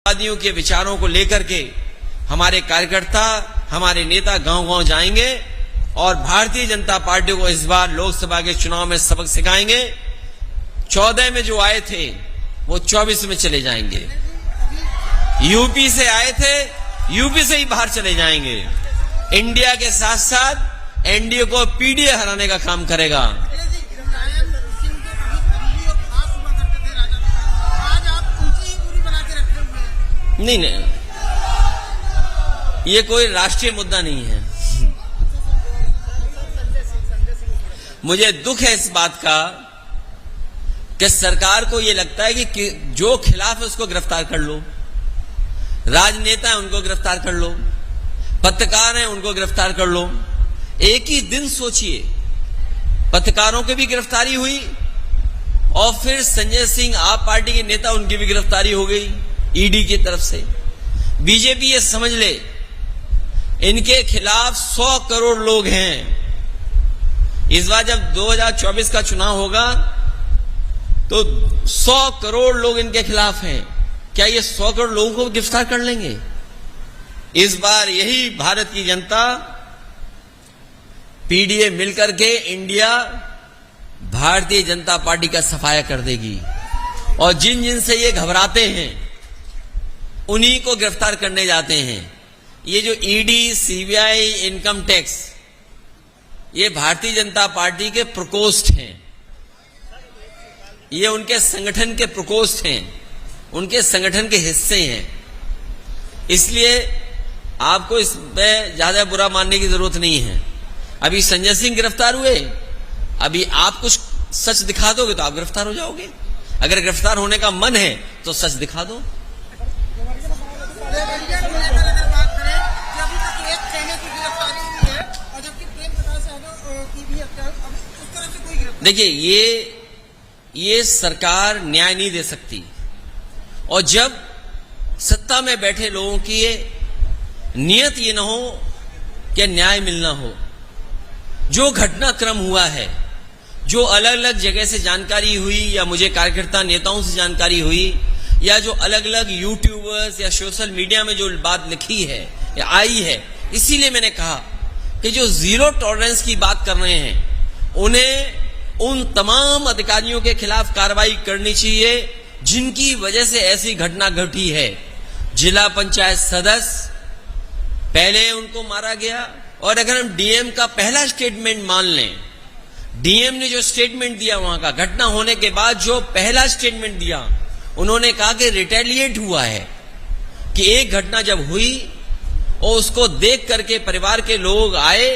वादियों के विचारों को लेकर के हमारे कार्यकर्ता, हमारे नेता गांव-गांव जाएंगे और भारतीय जनता पार्टी को इस बार लोकसभा के चुनाव में सबक सिखाएंगे। 14 में जो आए थे वो 24 में चले जाएंगे। यूपी से आए थे, यूपी से ही बाहर चले जाएंगे। इंडिया के साथ साथ एनडीए को पीडीए हराने का काम करेगा। नहीं, ये कोई राष्ट्रीय मुद्दा नहीं है। मुझे दुख है इस बात का कि सरकार को ये लगता है कि जो खिलाफ है उसको गिरफ्तार कर लो, राजनेता है उनको गिरफ्तार कर लो, पत्रकार हैं उनको गिरफ्तार कर लो। एक ही दिन सोचिए, पत्रकारों की भी गिरफ्तारी हुई और फिर संजय सिंह आप पार्टी के नेता, उनकी भी गिरफ्तारी हो गई ईडी की तरफ से। बीजेपी ये समझ ले, इनके खिलाफ 100 करोड़ लोग हैं। इस बार जब 2024 का चुनाव होगा तो 100 करोड़ लोग इनके खिलाफ हैं। क्या ये 100 करोड़ लोगों को गिरफ्तार कर लेंगे? इस बार यही भारत की जनता पीडीए मिलकर के इंडिया भारतीय जनता पार्टी का सफाया कर देगी और जिन जिन से ये घबराते हैं उन्हीं को गिरफ्तार करने जाते हैं। ये जो ईडी, सीबीआई, इनकम टैक्स, ये भारतीय जनता पार्टी के प्रकोष्ठ हैं, ये उनके संगठन के प्रकोष्ठ हैं, उनके संगठन के हिस्से हैं। इसलिए आपको इसमें ज्यादा बुरा मानने की जरूरत नहीं है। अभी संजय सिंह गिरफ्तार हुए, अभी आप कुछ सच दिखा दोगे तो आप गिरफ्तार हो जाओगे। अगर गिरफ्तार होने का मन है तो सच दिखा दो। देखिए, ये सरकार न्याय नहीं दे सकती और जब सत्ता में बैठे लोगों की नियत ये न हो कि न्याय मिलना हो। जो घटनाक्रम हुआ है, जो अलग अलग जगह से जानकारी हुई या मुझे कार्यकर्ता नेताओं से जानकारी हुई या जो अलग अलग यूट्यूबर्स या सोशल मीडिया में जो बात लिखी है या आई है, इसीलिए मैंने कहा कि जो जीरो टॉलरेंस की बात कर रहे हैं उन्हें उन तमाम अधिकारियों के खिलाफ कार्रवाई करनी चाहिए जिनकी वजह से ऐसी घटना घटी है। जिला पंचायत सदस्य, पहले उनको मारा गया और अगर हम डीएम का पहला स्टेटमेंट मान लें, डीएम ने जो स्टेटमेंट दिया वहां का घटना होने के बाद जो पहला स्टेटमेंट दिया, उन्होंने कहा कि रिटेलिएट हुआ है, कि एक घटना जब हुई और उसको देख करके परिवार के लोग आए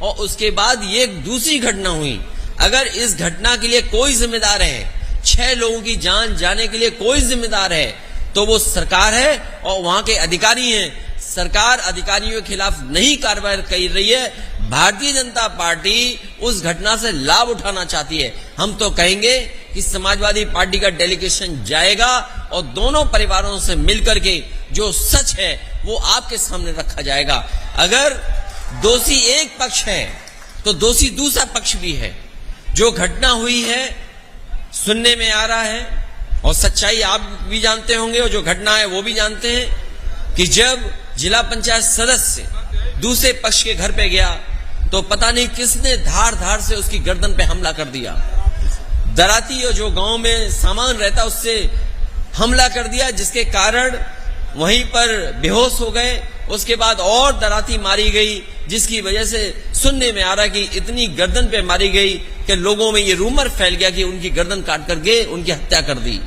और उसके बाद ये दूसरी घटना हुई। अगर इस घटना के लिए कोई जिम्मेदार है, 6 लोगों की जान जाने के लिए कोई जिम्मेदार है, तो वो सरकार है और वहां के अधिकारी हैं। सरकार अधिकारियों के खिलाफ नहीं कार्रवाई कर रही है। भारतीय जनता पार्टी उस घटना से लाभ उठाना चाहती है। हम तो कहेंगे कि समाजवादी पार्टी का डेलीगेशन जाएगा और दोनों परिवारों से मिलकर के जो सच है वो आपके सामने रखा जाएगा। अगर दोषी एक पक्ष है तो दोषी दूसरा पक्ष भी है। जो घटना हुई है सुनने में आ रहा है और सच्चाई आप भी जानते होंगे और जो घटना है वो भी जानते हैं कि जब जिला पंचायत सदस्य दूसरे पक्ष के घर पे गया तो पता नहीं किसने धार धार से उसकी गर्दन पे हमला कर दिया। दराती और जो गांव में सामान रहता उससे हमला कर दिया, जिसके कारण वहीं पर बेहोश हो गए। उसके बाद और दराती मारी गई, जिसकी वजह से सुनने में आ रहा कि इतनी गर्दन पे मारी गई कि लोगों में ये रूमर फैल गया कि उनकी गर्दन काट करके उनकी हत्या कर दी।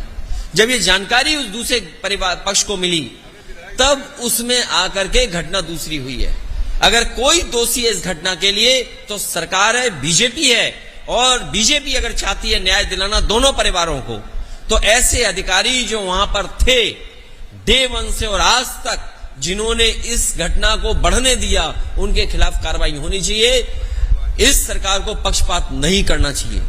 जब ये जानकारी उस दूसरे परिवार पक्ष को मिली तब उसमें आकर के घटना दूसरी हुई है। अगर कोई दोषी है इस घटना के लिए तो सरकार है, बीजेपी है। और बीजेपी अगर चाहती है न्याय दिलाना दोनों परिवारों को, तो ऐसे अधिकारी जो वहां पर थे डे 1 से और आज तक, जिन्होंने इस घटना को बढ़ने दिया, उनके खिलाफ कार्रवाई होनी चाहिए। इस सरकार को पक्षपात नहीं करना चाहिए।